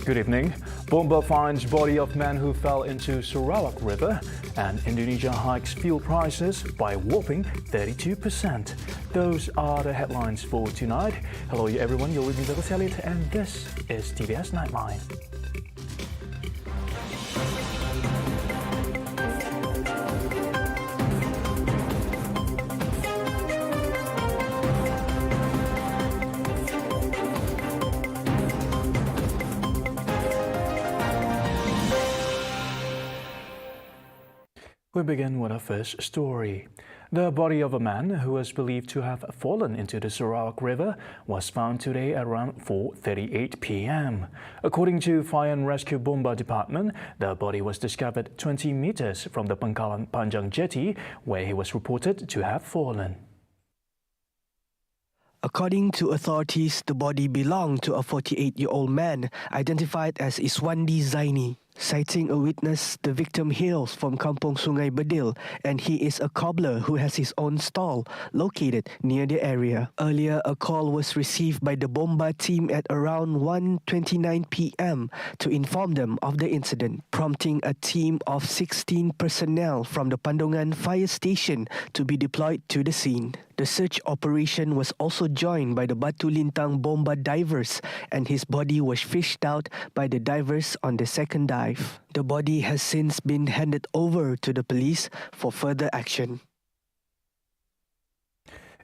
Good evening. Bomba finds body of man who fell into SARAWAK River, and Indonesia hikes fuel prices by a whopping 32%. Those are the headlines for tonight. Hello everyone, you're with me, Douglas Elliott, and this is TVS Nightline. We begin with our first story. The body of a man who was believed to have fallen into the SARAWAK River was found today at around 4:38 p.m. According to Fire and Rescue Bomba Department, the body was discovered 20 meters from the Pangkalan Panjang jetty, where he was reported to have fallen. According to authorities, the body belonged to a 48-year-old man identified as Iswandi Zaini. Citing a witness, the victim hails from Kampung Sungai Bedil and he is a cobbler who has his own stall located near the area. Earlier, a call was received by the Bomba team at around 1:29 p.m. to inform them of the incident, prompting a team of 16 personnel from the Pandongan fire station to be deployed to the scene. The search operation was also joined by the Batu Lintang Bomba divers, and his body was fished out by the divers on the second dive. The body has since been handed over to the police for further action.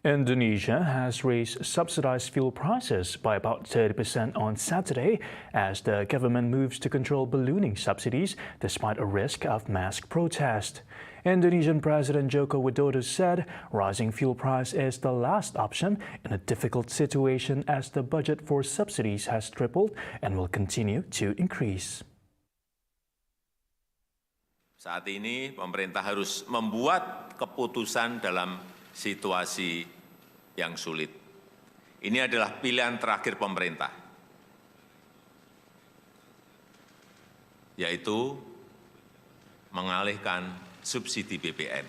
Indonesia has raised subsidized fuel prices by about 30% on Saturday as the government moves to control ballooning subsidies despite a risk of mass protest. Indonesian President Joko Widodo said rising fuel price is the last option in a difficult situation as the budget for subsidies has tripled and will continue to increase. Saat ini pemerintah harus membuat keputusan dalam situasi yang sulit. Ini adalah pilihan terakhir pemerintah, yaitu mengalihkan subsidi BBM.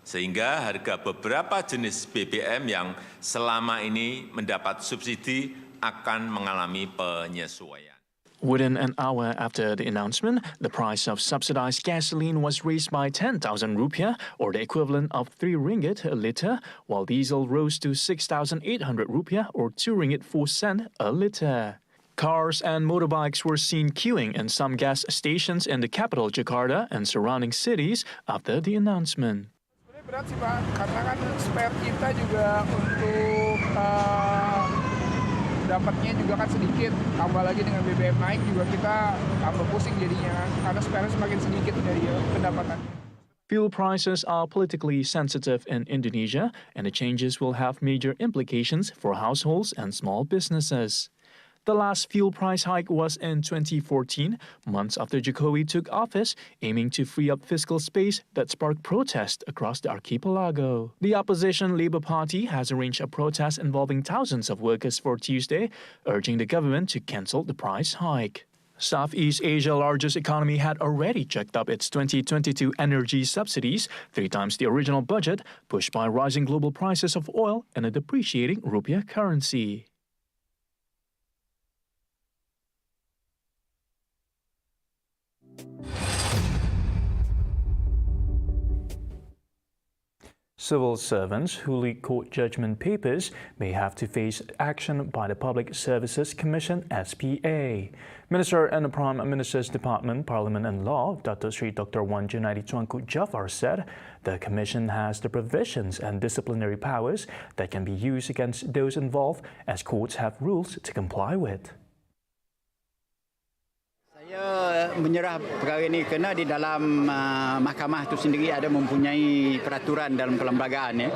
Sehingga harga beberapa jenis BBM yang selama ini mendapat subsidi akan mengalami penyesuaian. Within an hour after the announcement, the price of subsidized gasoline was raised by 10,000 rupiah, or the equivalent of 3 ringgit a liter, while diesel rose to 6,800 rupiah, or 2 ringgit 4 cent a liter. Cars and motorbikes were seen queuing in some gas stations in the capital Jakarta and surrounding cities after the announcement. Sebenarnya berat sih Pak, karena kan spare kita juga untuk dapatnya juga kan sedikit, tambah lagi dengan BBM naik juga kita tambah pusing jadinya, karena spare semakin sedikit dari pendapatan. Fuel prices are politically sensitive in Indonesia, and the changes will have major implications for households and small businesses. The last fuel price hike was in 2014, months after Jokowi took office, aiming to free up fiscal space that sparked protest across the archipelago. The opposition Labour Party has arranged a protest involving thousands of workers for Tuesday, urging the government to cancel the price hike. Southeast Asia's largest economy had already jacked up its 2022 energy subsidies, 3 times the original budget, pushed by rising global prices of oil and a depreciating rupiah currency. Civil servants who leak court judgment papers may have to face action by the Public Services Commission (SPA). Minister in the Prime Minister's Department, Parliament and Law, Dr. Wan Junaidi Tuanku Jafar said the Commission has the provisions and disciplinary powers that can be used against those involved, as courts have rules to comply with. Saya menyerah perkara ini kerana di dalam mahkamah itu sendiri ada mempunyai peraturan dalam perlembagaan ya.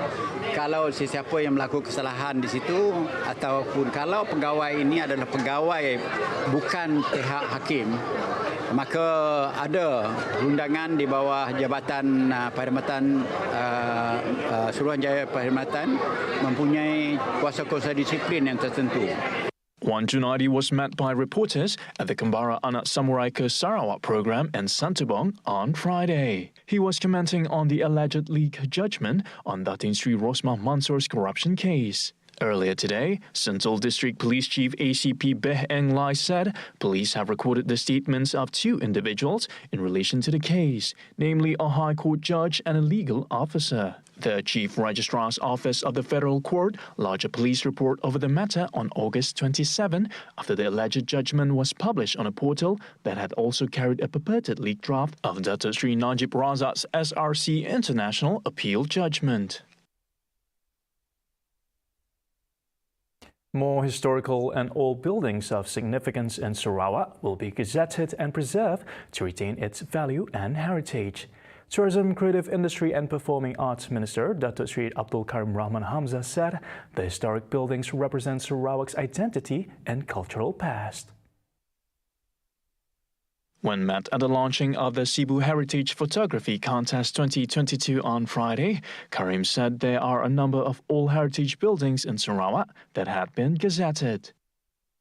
Kalau sesiapa yang melakukan kesalahan di situ ataupun kalau pegawai ini adalah pegawai bukan pihak hakim, maka ada undangan di bawah Jabatan Perkhidmatan Suruhanjaya Perkhidmatan mempunyai kuasa-kuasa disiplin yang tertentu. Wan Junaidi was met by reporters at the Kembara Anak Samurai ke Sarawak program in Santubong on Friday. He was commenting on the alleged leak judgment on Datin Sri Rosmah Mansur's corruption case. Earlier today, Sentul District Police Chief ACP Beh Eng Lai said police have recorded the statements of 2 individuals in relation to the case, namely a High Court judge and a legal officer. The Chief Registrar's Office of the Federal Court lodged a police report over the matter on August 27 after the alleged judgment was published on a portal that had also carried a purported leaked draft of Dato Sri Najib Razak's SRC International appeal judgment. More historical and old buildings of significance in Sarawak will be gazetted and preserved to retain its value and heritage. Tourism, Creative Industry and Performing Arts Minister Dato Sri Abdul Karim Rahman Hamzah said the historic buildings represent Sarawak's identity and cultural past. When met at the launching of the Cebu Heritage Photography Contest 2022 on Friday, Karim said there are a number of old heritage buildings in Sarawak that had been gazetted.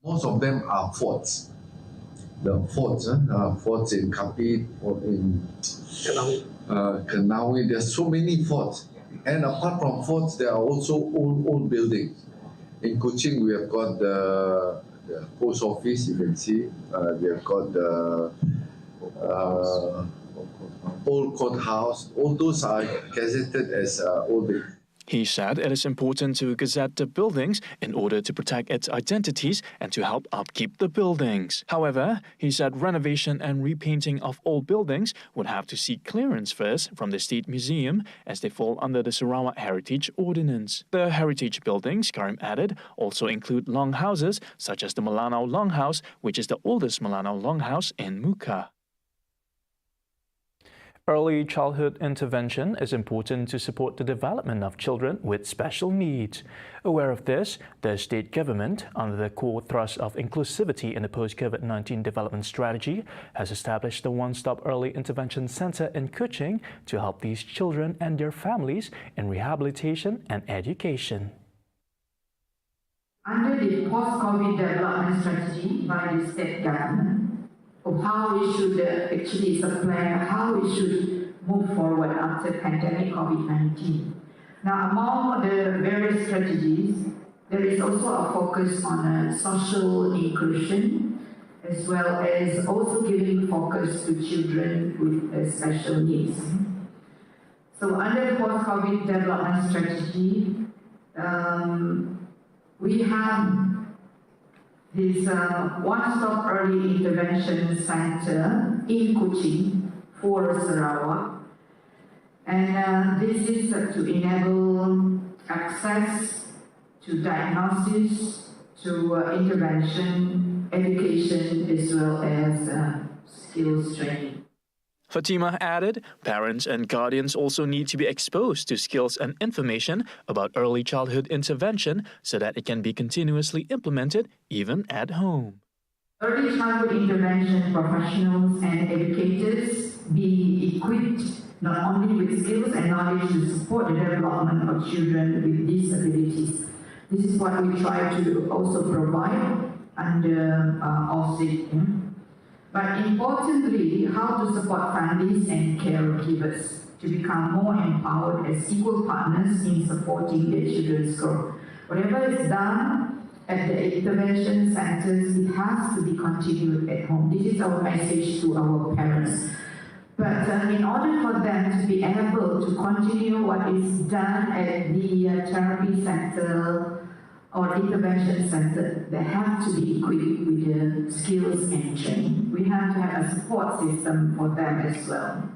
Most of them are forts. The forts, forts in Kapit or in Kenawi. There's so many forts. And apart from forts, there are also old buildings. In Kuching, we have got the post office, you can see. We have got the old courthouse. All those are gazetted as old buildings. He said it is important to gazette the buildings in order to protect its identities and to help upkeep the buildings. However, he said renovation and repainting of old buildings would have to seek clearance first from the State Museum as they fall under the Sarawak Heritage Ordinance. The heritage buildings, Karim added, also include longhouses such as the Melanau Longhouse, which is the oldest Melanau Longhouse in Muka. Early childhood intervention is important to support the development of children with special needs. Aware of this, the state government, under the core thrust of inclusivity in the post-COVID-19 development strategy, has established the One-Stop Early Intervention Center in Kuching to help these children and their families in rehabilitation and education. Under the post-COVID development strategy by the state government, of how we should actually supply, how we should move forward after pandemic COVID-19. Now, among the various strategies, there is also a focus on social inclusion, as well as also giving focus to children with special needs. So, under the post-COVID development strategy, we have this One-Stop Early Intervention Center in Kuching for Sarawak. And this is to enable access to diagnosis, to intervention, education, as well as skills training. Fatima added, parents and guardians also need to be exposed to skills and information about early childhood intervention so that it can be continuously implemented even at home. Early childhood intervention professionals and educators be equipped not only with skills and knowledge to support the development of children with disabilities. This is what we try to also provide under OSIT. But importantly, how to support families and caregivers to become more empowered as equal partners in supporting their children's growth. Whatever is done at the intervention centers, it has to be continued at home. This is our message to our parents. But in order for them to be able to continue what is done at the therapy center or intervention center, they have to be equipped with the skills and training. We have to have a support system for them as well.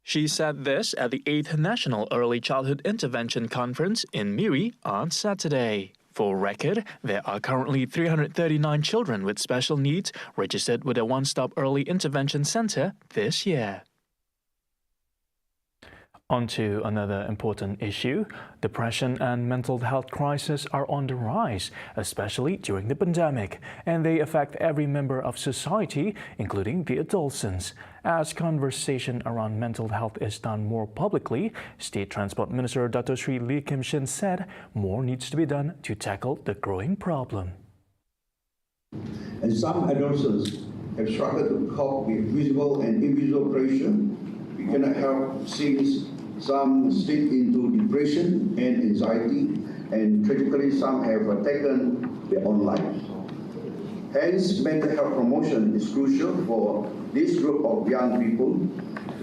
She said this at the 8th National Early Childhood Intervention Conference in Miri on Saturday. For record, there are currently 339 children with special needs registered with a One-Stop Early Intervention Center this year. On to another important issue. Depression and mental health crises are on the rise, especially during the pandemic, and they affect every member of society, including the adolescents. As conversation around mental health is done more publicly, State Transport Minister Dato Sri Lee Kim Shin said more needs to be done to tackle the growing problem. And some adolescents have struggled to cope with visible and invisible pressure. We cannot help since some slip into depression and anxiety and tragically some have taken their own lives. Hence, mental health promotion is crucial for this group of young people.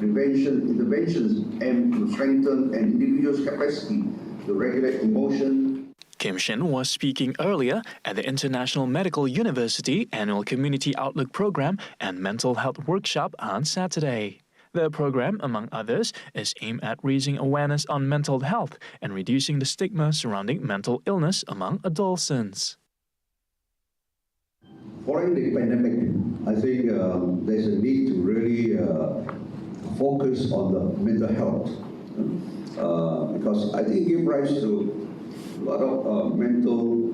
Interventions aim to strengthen an individual's capacity to regulate emotion. Kim Shin was speaking earlier at the International Medical University Annual Community Outlook Program and Mental Health Workshop on Saturday. The program, among others, is aimed at raising awareness on mental health and reducing the stigma surrounding mental illness among adolescents. Following the pandemic, I think there's a need to really focus on the mental health because I think it gives rise to a lot of mental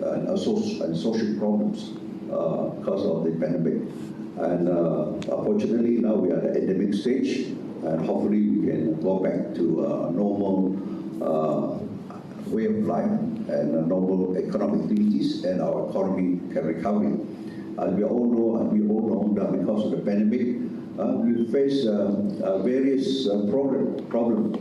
and social problems because of the pandemic. And unfortunately, now we are at the endemic stage, and hopefully we can go back to a normal way of life and normal economic activities, and our economy can recover. As we all know that because of the pandemic, we face various problems.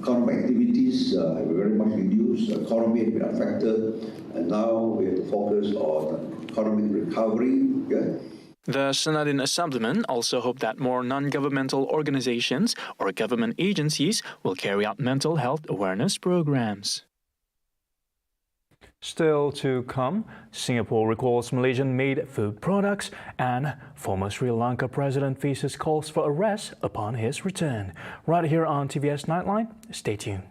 Economic activities have very much reduced, economy has been affected, and now we have to focus on economic recovery. The Senadin Assemblyman also hoped that more non-governmental organizations or government agencies will carry out mental health awareness programs. Still to come, Singapore recalls Malaysian-made food products, and former Sri Lanka president faces calls for arrest upon his return. Right here on TVS Nightline, stay tuned.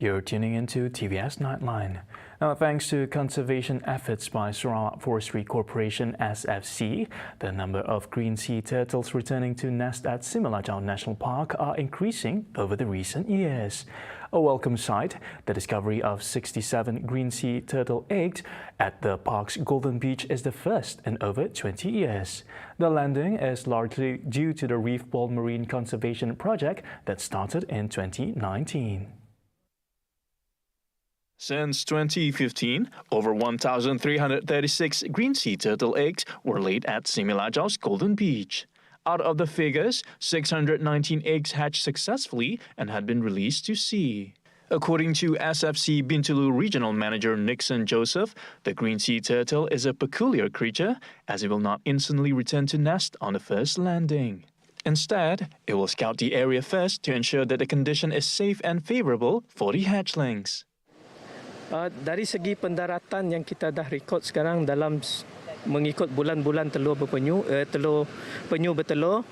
You're tuning into TVS Nightline. Now, thanks to conservation efforts by Sarawak Forestry Corporation SFC, the number of green sea turtles returning to nest at Similajau National Park are increasing over the recent years. A welcome sight, the discovery of 67 green sea turtle eggs at the park's Golden Beach is the first in over 20 years. The landing is largely due to the Reef Ball Marine Conservation Project that started in 2019. Since 2015, over 1,336 green sea turtle eggs were laid at Similajau's Golden Beach. Out of the figures, 619 eggs hatched successfully and had been released to sea. According to SFC Bintulu Regional Manager Nixon Joseph, the green sea turtle is a peculiar creature as it will not instantly return to nest on the first landing. Instead, it will scout the area first to ensure that the condition is safe and favorable for the hatchlings. Dari segi pendaratan yang kita dah rekod sekarang dalam mengikut bulan-bulan telur berpenyu, telur penyu bertelur,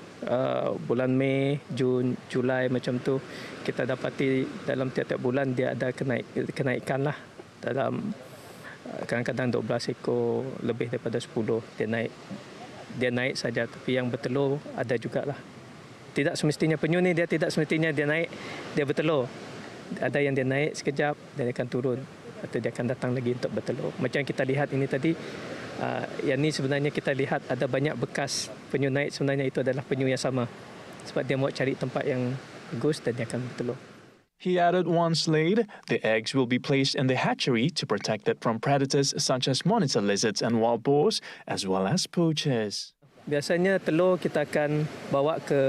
bulan Mei, Jun, Julai macam tu, kita dapati dalam tiap-tiap bulan dia ada kenaikan lah. Dalam kadang-kadang 12 ekor, lebih daripada 10 dia naik saja, tapi yang bertelur ada jugalah. Tidak semestinya penyu ni dia tidak semestinya dia naik, dia bertelur. Ada yang dia naik sekejap, dia akan turun atau dia akan datang lagi untuk bertelur. Macam kita lihat ini tadi, yang ni sebenarnya kita lihat ada banyak bekas penyu naik, sebenarnya itu adalah penyu yang sama. Sebab dia mau cari tempat yang bagus dan dia akan bertelur. He added once laid, the eggs will be placed in the hatchery to protect it from predators such as monitor lizards and wild boars, as well as poachers. Biasanya telur kita akan bawa ke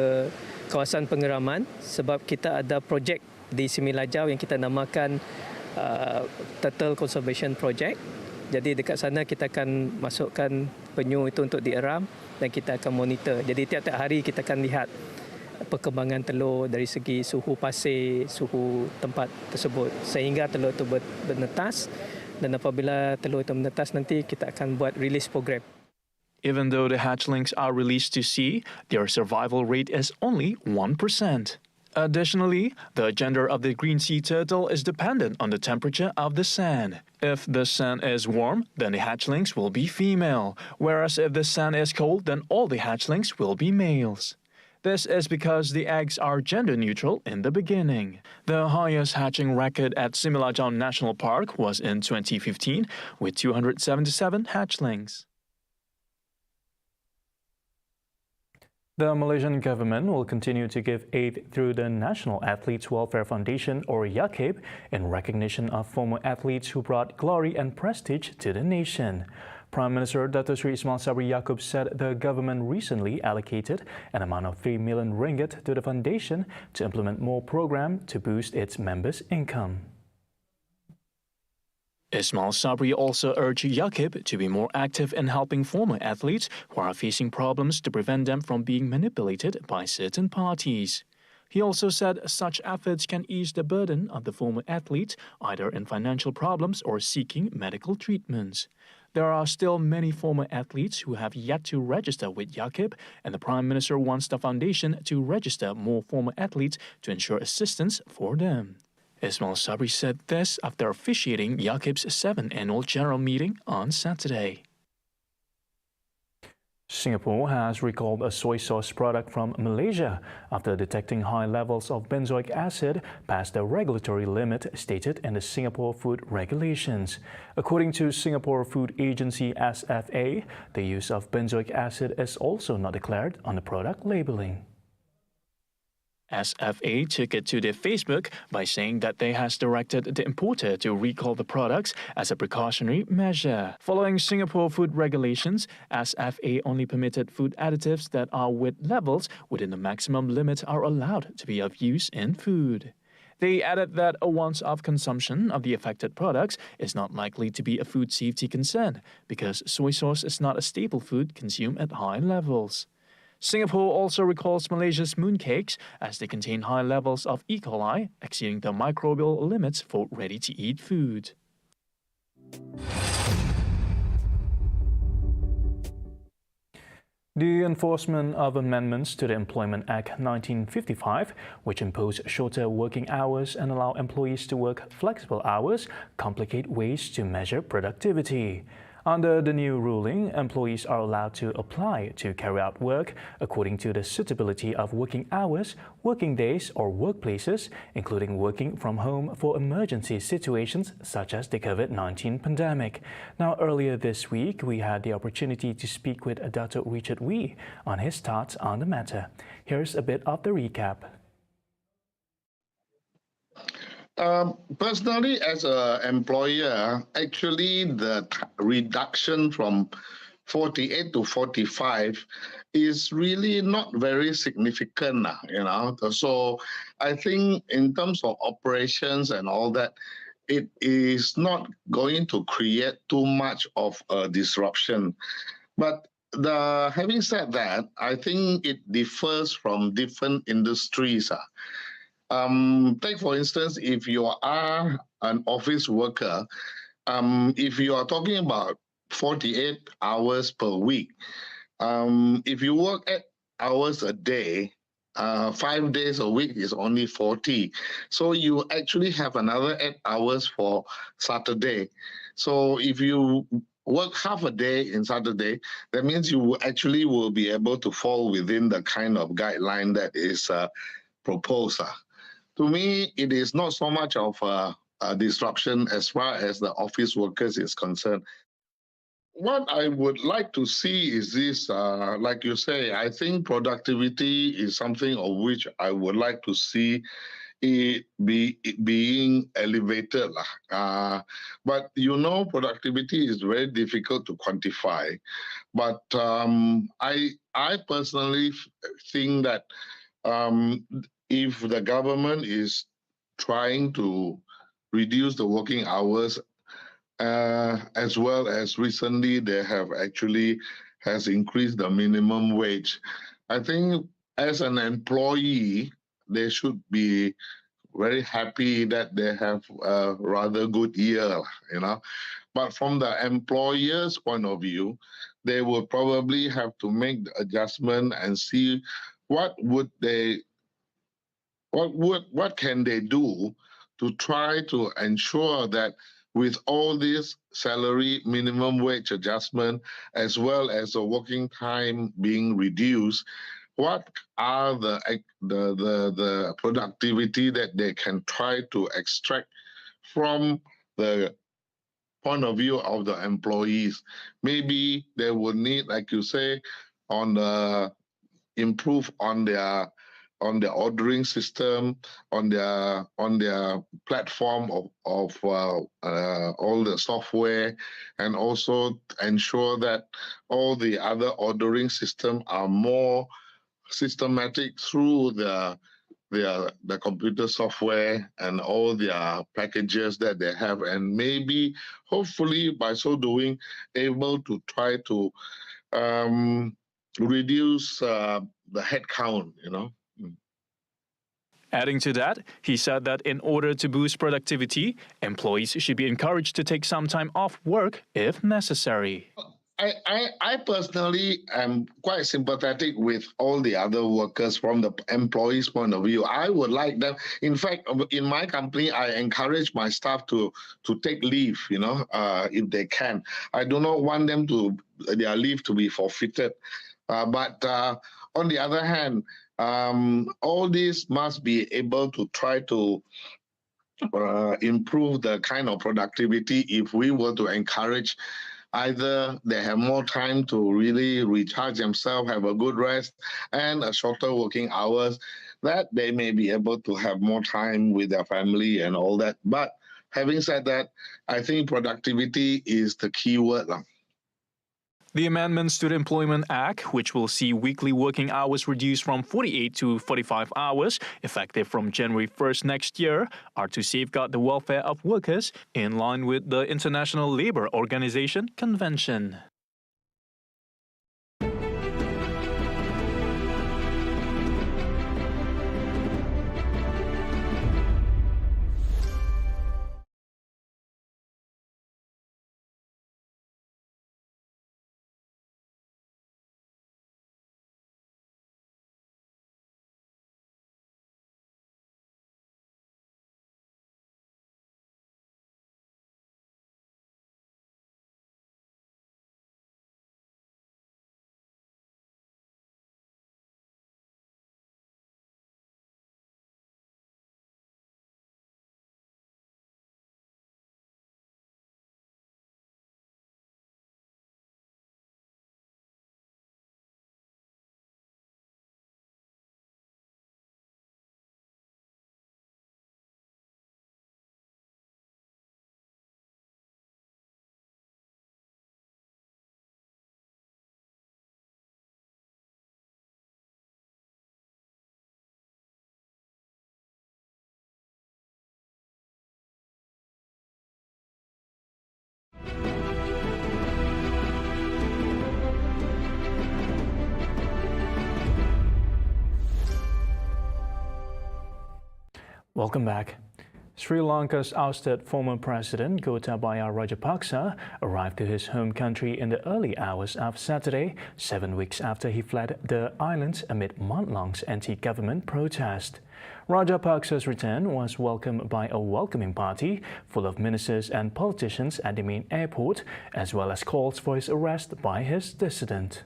kawasan pengeraman sebab kita ada projek di Semilajau yang kita namakan Turtle Conservation Project. Jadi dekat sana kita akan masukkan penyu itu untuk dieram dan kita akan monitor. Jadi tiap-tiap hari kita akan lihat perkembangan telur dari segi suhu pasir, suhu tempat tersebut sehingga telur itu bernetas, dan apabila telur itu menetas nanti kita akan buat release program. Even though the hatchlings are released to sea, their survival rate is only 1%. Additionally, the gender of the green sea turtle is dependent on the temperature of the sand. If the sand is warm, then the hatchlings will be female, whereas if the sand is cold, then all the hatchlings will be males. This is because the eggs are gender neutral in the beginning. The highest hatching record at Semilajau National Park was in 2015 with 277 hatchlings. The Malaysian government will continue to give aid through the National Athletes Welfare Foundation, or YAKIP, in recognition of former athletes who brought glory and prestige to the nation. Prime Minister Dato Sri Ismail Sabri Yaakob said the government recently allocated an amount of 3 million ringgit to the foundation to implement more programs to boost its members' income. Ismail Sabri also urged YAKIP to be more active in helping former athletes who are facing problems to prevent them from being manipulated by certain parties. He also said such efforts can ease the burden of the former athletes, either in financial problems or seeking medical treatments. There are still many former athletes who have yet to register with YAKIP, and the Prime Minister wants the foundation to register more former athletes to ensure assistance for them. Ismail Sabri said this after officiating YAKIP's 7th annual general meeting on Saturday. Singapore has recalled a soy sauce product from Malaysia after detecting high levels of benzoic acid past the regulatory limit stated in the Singapore food regulations. According to Singapore Food Agency SFA, the use of benzoic acid is also not declared on the product labeling. SFA took it to their Facebook by saying that they has directed the importer to recall the products as a precautionary measure. Following Singapore food regulations, SFA only permitted food additives that are with levels within the maximum limit are allowed to be of use in food. They added that a once-off consumption of the affected products is not likely to be a food safety concern because soy sauce is not a staple food consumed at high levels. Singapore also recalls Malaysia's mooncakes as they contain high levels of E. coli, exceeding the microbial limits for ready-to-eat food. The enforcement of amendments to the Employment Act 1955, which impose shorter working hours and allow employees to work flexible hours, complicate ways to measure productivity. Under the new ruling, employees are allowed to apply to carry out work according to the suitability of working hours, working days, or workplaces, including working from home for emergency situations such as the COVID-19 pandemic. Now, earlier this week, we had the opportunity to speak with Dr. Richard Wee on his thoughts on the matter. Here's a bit of the recap. Personally, as an employer, actually the reduction from 48 to 45 is really not very significant, So I think in terms of operations and all that, it is not going to create too much of a disruption. But having said that, I think it differs from different industries. Take for instance, if you are an office worker, if you are talking about 48 hours per week, if you work 8 hours a day, 5 days a week is only 40. So you actually have another 8 hours for Saturday. So if you work half a day in Saturday, that means you actually will be able to fall within the kind of guideline that is proposed. To me, it is not so much of a disruption as far as the office workers is concerned. What I would like to see is this, like you say, I think productivity is something of which I would like to see it being elevated. But productivity is very difficult to quantify. But I personally think that if the government is trying to reduce the working hours, as well as recently they have actually has increased the minimum wage. I think as an employee, they should be very happy that they have a rather good year, But from the employer's point of view, they will probably have to make the adjustment and see what can they do to try to ensure that with all this salary minimum wage adjustment, as well as the working time being reduced, what are the productivity that they can try to extract from the point of view of the employees? Maybe they would need, like you say, improve on their ordering system, on their platform of all the software, and also ensure that all the other ordering system are more systematic through the computer software and all their packages that they have, and maybe hopefully by so doing able to try to reduce the headcount, Adding to that, he said that in order to boost productivity, employees should be encouraged to take some time off work if necessary. I personally am quite sympathetic with all the other workers from the employees' point of view. I would like them. In fact, in my company, I encourage my staff to take leave, if they can. I do not want their leave to be forfeited. But on the other hand, all these must be able to try to improve the kind of productivity if we were to encourage either they have more time to really recharge themselves, have a good rest, and a shorter working hours, that they may be able to have more time with their family and all that. But having said that, I think productivity is the key word. The amendments to the Employment Act, which will see weekly working hours reduced from 48 to 45 hours, effective from January 1st next year, are to safeguard the welfare of workers in line with the International Labour Organization Convention. Welcome back. Sri Lanka's ousted former president Gotabaya Rajapaksa arrived to his home country in the early hours of Saturday, 7 weeks after he fled the island amid month-long anti-government protest. Rajapaksa's return was welcomed by a welcoming party full of ministers and politicians at the main airport, as well as calls for his arrest by his dissident.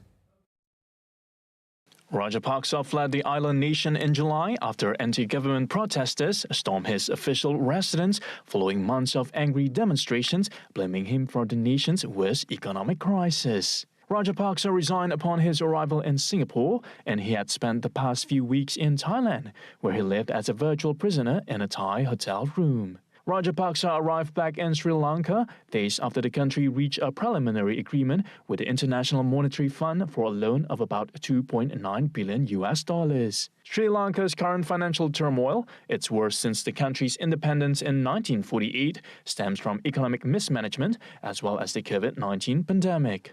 Rajapaksa fled the island nation in July after anti-government protesters stormed his official residence following months of angry demonstrations blaming him for the nation's worst economic crisis. Rajapaksa resigned upon his arrival in Singapore, and he had spent the past few weeks in Thailand, where he lived as a virtual prisoner in a Thai hotel room. Rajapaksa arrived back in Sri Lanka days after the country reached a preliminary agreement with the International Monetary Fund for a loan of about $2.9 billion. Sri Lanka's current financial turmoil, its worst since the country's independence in 1948, stems from economic mismanagement as well as the COVID-19 pandemic.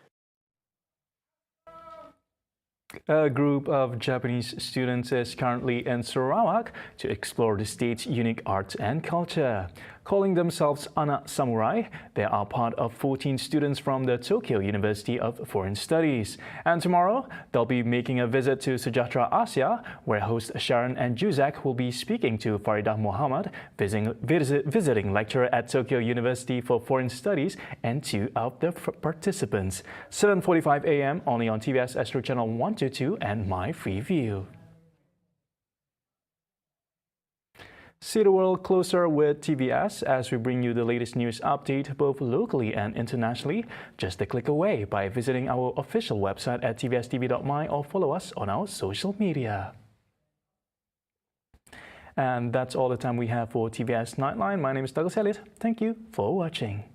A group of Japanese students is currently in Sarawak to explore the state's unique arts and culture. Calling themselves Anak Samurai, they are part of 14 students from the Tokyo University of Foreign Studies. And tomorrow, they'll be making a visit to Sejahtera Asia, where host Sharon and Juzak will be speaking to Faridah Muhammad, visiting lecturer at Tokyo University for Foreign Studies, and two of the participants. 7:45 a.m. only on TVS Astro Channel 122 and My Free View. See the world closer with TVS as we bring you the latest news update both locally and internationally, just a click away by visiting our official website at tvstv.my or follow us on our social media. And that's all the time we have for TVS Nightline. My name is Douglas Elliott. Thank you for watching.